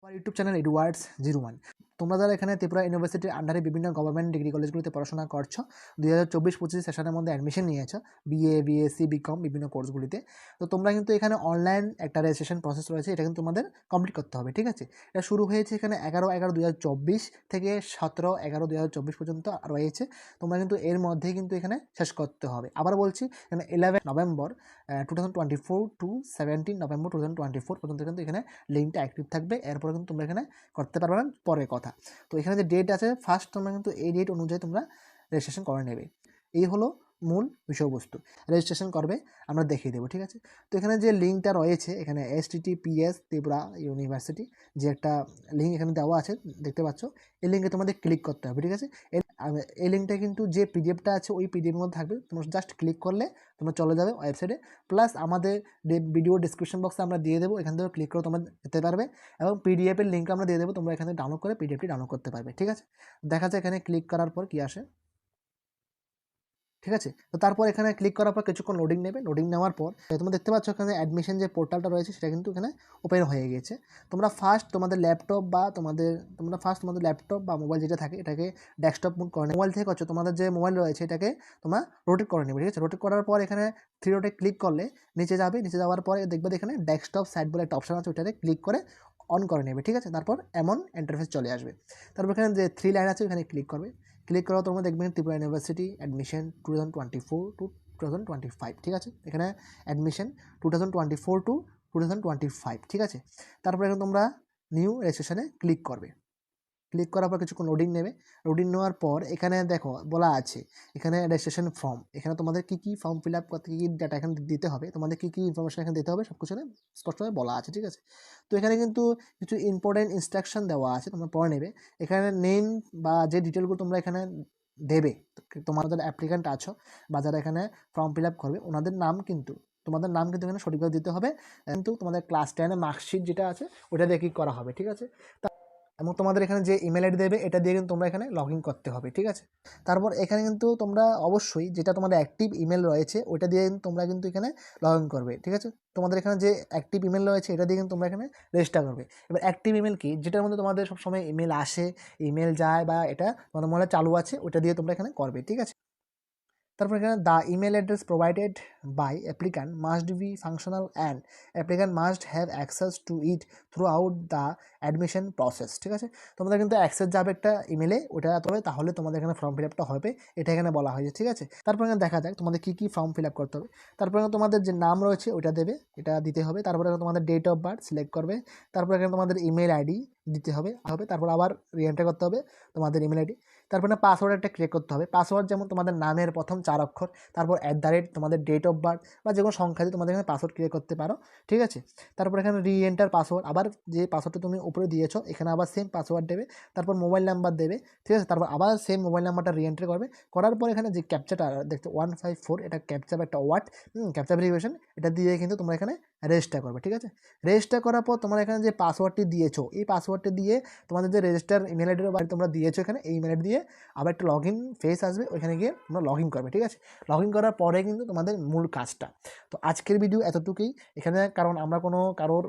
আমার YouTube channel Edwards 01। তোমরা যারা এখানে ত্রিপুরা ইউনিভার্সিটির আন্ডারে বিভিন্ন গভর্নমেন্ট ডিগ্রি কলেজগুলোতে পড়াশোনা করছো, 2024-25 সেশনের মধ্যে অ্যাডমিশন নিয়েছো বিএ, বিএসসি, বিকম বিভিন্ন কোর্সগুলিতে, তো তোমরা কিন্তু এখানে অনলাইন একটা রেজিস্ট্রেশন প্রসেস রয়েছে, এটা কিন্তু তোমাদের কমপ্লিট করতে হবে। ঠিক আছে, এটা শুরু হয়েছে এখানে 11/11/2024 থেকে 17/11/2024 পর্যন্ত রয়েছে। তোমরা কিন্তু এর মধ্যেই কিন্তু এখানে শেষ করতে হবে। আবার বলছি, এখানে 11 নভেম্বর 2024 টু 17 নভেম্বর 2024 পর্যন্ত কিন্তু এখানে লিঙ্কটা অ্যাক্টিভ থাকবে। এরপরে কিন্তু তোমরা এখানে করতে পারবে না, পরের কথা। তো এখানে যে ডেট আছে ফার্স্ট, তোমরা কিন্তু এই ডেট অনুযায়ী তোমরা রেজিস্ট্রেশন করে নেবে। এই হলো মূল বিষয়বস্তু। রেজিস্ট্রেশন করবে আমরা দেখিয়ে দেবো। ঠিক আছে, তো এখানে যে লিঙ্কটা রয়েছে, এখানে HTTPS ত্রিপুরা ইউনিভার্সিটি যে একটা লিঙ্ক এখানে দেওয়া আছে দেখতে পাচ্ছ, এই লিঙ্কে তোমাদের ক্লিক করতে হবে। ঠিক আছে, এই লিঙ্কটা কিন্তু যে পিডিএফটা আছে ওই পিডিএফের মধ্যে থাকবে, তোমরা জাস্ট ক্লিক করলে তোমরা চলে যাবে ওয়েবসাইটে। প্লাস আমাদের ভিডিও ডিসক্রিপশন বক্সে আমরা দিয়ে দেবো, এখান থেকে ক্লিক করে তোমরা যেতে পারবে এবং পিডিএফের লিঙ্ক আমরা দিয়ে দেবো, তোমরা এখানে ডাউনলোড করে পিডিএফটি ডাউনলোড করতে পারবে। ঠিক আছে, দেখা যায় এখানে ক্লিক করার পর কি আসে। ঠিক আছে, তো তারপর এখানে ক্লিক করার পর কিছুক্ষণ লোডিং নেবে। লোডিং নেওয়ার পর তোমরা দেখতে পাচ্ছ এখানে অ্যাডমিশন যে পোর্টালটা রয়েছে সেটা কিন্তু এখানে ওপেন হয়ে গেছে। তোমরা ফার্স্ট তোমাদের ল্যাপটপ বা মোবাইল যেটা থাকে এটাকে ডেস্কটপ মোড করে মোবাইল থেকে করছো, তোমাদের যে মোবাইল রয়েছে এটাকে তোমরা রোটেট করে নেবে। ঠিক আছে, রোটেট করার পর এখানে থ্রি ডটে ক্লিক করলে নিচে যাবে। নিচে যাওয়ার পরে দেখবে এখানে ডেস্কটপ সাইট বলে একটা অপশন আছে, ওইটাতে ক্লিক করে অন করে নেবে। ঠিক আছে, তারপর এমন ইন্টারফেস চলে আসবে। তারপর এখানে যে থ্রি লাইন আছে ওখানে ক্লিক করবে। ক্লিক করার তোমরা দেখবেন ত্রিপুরা ইউনিভার্সিটি অ্যাডমিশন 2024 টু 2025। ঠিক আছে, এখানে অ্যাডমিশন 2024 টু 2025। ঠিক আছে, তারপরে এখন তোমরা নিউ রেজিস্ট্রেশনে ক্লিক করবে। ক্লিক করার পর কিছুক্ষণ লোডিং নেবে। লোডিং নেওয়ার পর এখানে দেখো বলা আছে এখানে রেজিস্ট্রেশন ফর্ম, এখানে তোমাদের কী ফর্ম ফিল আপ করতে, কী ডাটা এখানে দিতে হবে, তোমাদের কী ইনফরমেশন এখানে দিতে হবে সব কিছু স্পষ্টভাবে বলা আছে। ঠিক আছে, তো এখানে কিন্তু কিছু ইম্পর্টেন্ট ইনস্ট্রাকশন দেওয়া আছে, তোমরা পড়ে নেবে। এখানে নেম বা যে ডিটেলগুলো তোমরা এখানে দেবে, তোমার যারা অ্যাপ্লিক্যান্ট আছো বা যারা এখানে ফর্ম ফিল আপ করবে ওনাদের নাম কিন্তু তোমাদের নাম কিন্তু এখানে সঠিকভাবে দিতে হবে। কিন্তু তোমাদের ক্লাস 10 মার্কশিট যেটা আছে ওটা দিয়ে কি করা হবে। ঠিক আছে, এবং তোমাদের এখানে যে ইমেল আইডি দেবে এটা দিয়ে কিন্তু তোমরা এখানে লগ ইন করতে হবে। ঠিক আছে, তারপর এখানে কিন্তু তোমরা অবশ্যই যেটা তোমাদের অ্যাক্টিভ ইমেল রয়েছে ওইটা দিয়ে তোমরা কিন্তু এখানে লগ ইন করবে। ঠিক আছে, তোমাদের এখানে যে অ্যাক্টিভ ইমেল রয়েছে এটা দিয়ে কিন্তু তোমরা এখানে রেজিস্টার করবে। এবার অ্যাক্টিভ ইমেল কি, যেটার মধ্যে তোমাদের সবসময় ইমেল আসে, ইমেল যায় বা এটা তোমাদের মনে চালু আছে, ওটা দিয়ে তোমরা এখানে করবে। ঠিক আছে, তারপর এখানে the email address provided by applicant must be functional and applicant must have access to it throughout the admission process. ঠিক আছে, তোমাদের কিন্তু অ্যাক্সেস যাবে একটা ইমেলে, ওটা তবে তাহলে তোমাদের এখানে ফর্ম ফিল আপটা হবে, এটা এখানে বলা হয়েছে। ঠিক আছে, তারপর এখানে দেখা যাক তোমাদের কী ফর্ম ফিল আপ করতে হবে। তারপরে তোমাদের যে নাম রয়েছে ওটা দেবে, এটা দিতে হবে। তারপরে তোমাদের ডেট অফ বার্থ সিলেক্ট করবে। তারপর এখানে তোমাদের ইমেল আইডি দিতে হবে। তারপর আবার রিএন্টার করতে হবে তোমাদের ইমেল আইডি। তারপরে পাসওয়ার্ড একটা ক্রিয়েট করতে হবে। পাসওয়ার্ড যেমন তোমাদের নামের প্রথম 4 অক্ষর, তারপর তোমাদের ডেট অফ বার্থ বা যে কোনো সংখ্যা দিয়ে তোমাদের এখানে পাসওয়ার্ড ক্রিয়েট করতে পারো। ঠিক আছে, তারপর এখানে রিএন্টার পাসওয়ার্ড, আবার যে পাসওয়ার্ডটা তুমি উপরে দিয়েছো এখানে আবার সেম পাসওয়ার্ড দেবে। তারপর মোবাইল নাম্বার দেবে। ঠিক আছে, তারপর আবার সেম মোবাইল নাম্বারটা রিএন্টার করবে। করার পর এখানে যে ক্যাপচাটা দেখতে 154, এটা ক্যাপচা একটা ওয়ার্ড, ক্যাপচা ভেরিফিকেশন, এটা দিয়ে কিন্তু তোমরা এখানে রেজিস্টার করবে। ঠিক আছে, রেজিস্টার করার পর তোমরা এখানে যে পাসওয়ার্ডটি দিয়েছো এই পাসওয়ার্ডটি দিয়ে তোমাদের যে রেজিস্টার ইমেল আইডির বাড়ি তোমরা দিয়েছো এখানে এই ইমেল আইডি দিয়ে আবার একটা লগ ইন ফেস আসবে, ওইখানে গিয়ে তোমরা লগ ইন করবে। ঠিক আছে, লগ ইন করার পরে কিন্তু তোমাদের মূল কাজটা। তো আজকের ভিডিও এতটুকুই এখানে, কারণ আমরা কোনো কারোর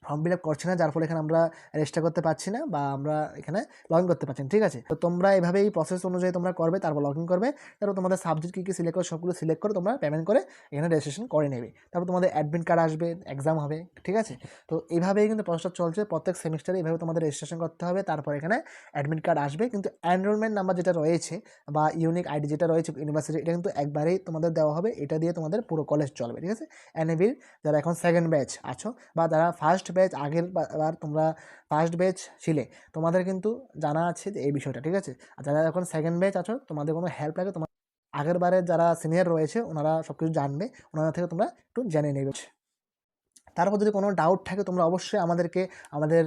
ফর্ম ফিল আপ করছি না, যার ফলে এখানে আমরা রেজিস্টার করতে পারছি না বা আমরা এখানে লগ ইন করতে পারছি না। ঠিক আছে, তো তোমরা এভাবে এই প্রসেস অনুযায়ী তোমরা করবে, তারপর লগ ইন করবে। তারপর তোমাদের সাবজেক্ট কী সিলেক্ট করে সবগুলো সিলেক্ট করে তোমরা পেমেন্ট করে এখানে রেজিস্ট্রেশন করে নেবে। তারপর তোমাদের অ্যাডমিট কার্ড আসবে, এক্সাম হবে। ঠিক আছে, তো এইভাবেই কিন্তু প্রসেসটা চলছে প্রত্যেক সেমিস্টারে, এইভাবে তোমাদের রেজিস্ট্রেশন করতে হবে। তারপর এখানে অ্যাডমিট কার্ড আসবে, কিন্তু এনরোলমেন্ট নাম্বার যেটা রয়েছে বা ইউনিক আইডি যেটা রয়েছে ইউনিভার্সিটি, এটা কিন্তু একবারেই তোমাদের দেওয়া হবে, এটা দিয়ে তোমাদের পুরো কলেজ চলবে। ঠিক আছে, এনএবির যারা এখন সেকেন্ড ব্যাচ আছো বা যারা ফার্স্ট ব্যাচ আগের বার তোমরা ফার্স্ট ব্যাচ ছিলে তোমাদের কিন্তু জানা আছে যে এই বিষয়টা। ঠিক আছে, আর যারা এখন সেকেন্ড ব্যাচ আছো তোমাদের কোনো হেল্প লাগে তোমার আগের বারে যারা সিনিয়র রয়েছে ওনারা সব কিছু জানবে, ওনারা থেকে তোমরা একটু জেনে নেবে। তারপর যদি কোনো ডাউট থাকে তোমরা অবশ্যই আমাদেরকে, আমাদের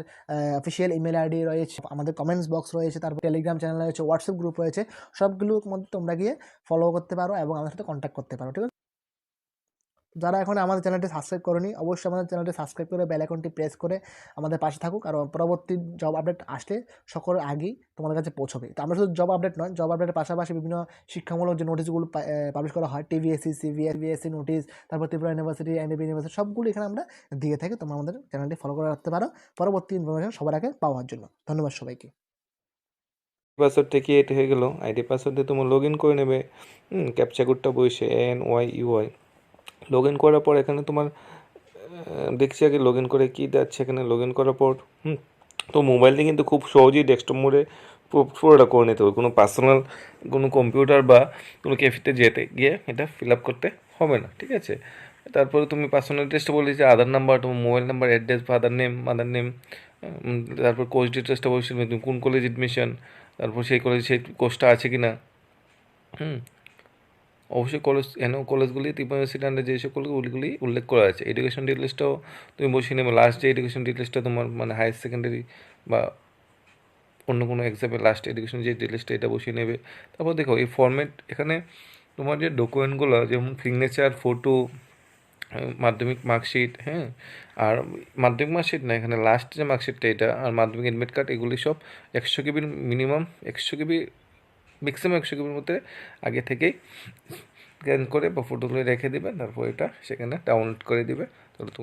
অফিসিয়াল ইমেল আইডি রয়েছে, আমাদের কমেন্টস বক্স রয়েছে, তারপর টেলিগ্রাম চ্যানেল রয়েছে, হোয়াটসঅ্যাপ গ্রুপ রয়েছে, সবগুলোর মধ্যে তোমরা গিয়ে ফলো করতে পারো এবং আমাদের সাথে কন্ট্যাক্ট করতে পারো। ঠিক আছে। যারা এখন আমাদের চ্যানেলটি সাবস্ক্রাইব করেনি অবশ্যই আমাদের চ্যানেলটি সাবস্ক্রাইব করে বেল আইকনটি প্রেস করে আমাদের পাশে থাকুক, আর পরবর্তী জব আপডেট আসলে সকলের আগেই তোমাদের কাছে পৌঁছবে। তো আমরা শুধু জব আপডেট নয়, জব আপডেটের পাশাপাশি বিভিন্ন শিক্ষামূলক যে নোটিশগুলো পাবলিশ করা হয়, টিভিএসসি, সিবিএসসি নোটিশ, তারপর ত্রিপুরা ইউনিভার্সিটি, এনডিপি ইউনিভার্সিটি, সবগুলো এখানে আমরা দিয়ে থাকি। তোমরা আমাদের চ্যানেলটি ফলো করে রাখতে পারো পরবর্তী ইনফরমেশন সবার আগে পাওয়ার জন্য। ধন্যবাদ সবাইকে। পাসওয়ার্ডটা ক্রিয়েট হয়ে গেল, আইডি পাসওয়ার্ড দিয়ে তুমি লগ ইন করে নেবে। ক্যাপচা কোডটা বসে ANYUI লগ ইন করার পর এখানে তোমার দেখছি আগে লগ ইন করে কী যাচ্ছে। এখানে লগ ইন করার পর তো মোবাইলটি কিন্তু খুব সহজেই ডেস্কটপ মোডে পুরোটা করে নিতে হবে। কোনো পার্সোনাল কোনো কম্পিউটার বা কোনো ক্যাফেতে যেতে গিয়ে এটা ফিল আপ করতে হবে না, ঠিক আছে। তারপরে তুমি পার্সোনাল ডিটেলসটা বলে যে আধার নাম্বার, তোমার mobile number, address, father name, mother name, তারপর কোর্স ডিটেলসটা বলছিল তুমি কোন কলেজ এডমিশন, তারপর সেই কলেজ সেই কোর্সটা আছে কি না। অবশ্যই কলেজ কলেজগুলি ত্রিপুরা ইউনিভার্সিটি আন্ডার যে সকলগুলি উল্লেখ করা আছে। এডুকেশন ডিটেলসটাও তুমি বসিয়ে নেবে। লাস্ট যে এডুকেশন ডিটেলসটা তোমার মানে হায়ার সেকেন্ডারি বা অন্য কোনো এক্সামের লাস্ট এডুকেশন যে ডিটেলসটা এটা বসিয়ে নেবে। তারপর দেখো এই ফরম্যাট এখানে তোমার যে ডকুমেন্টগুলো যেমন সিগনেচার, ফটো, মাধ্যমিক মার্কশিট, হ্যাঁ, আর মাধ্যমিক মার্কশিট না, এখানে লাস্ট যে মার্কশিটটা এটা, আর মাধ্যমিক অ্যাডমিট কার্ড, এগুলি সব 100 কেবির মিনিমাম, 100 কেবি ম্যাক্সিমাম 100 কেবির মধ্যে আগে থেকেই স্ক্যান করে বা ফটো তুলে রেখে দেবে। তারপর এটা সেখানে ডাউনলোড করে দিবে। তাহলে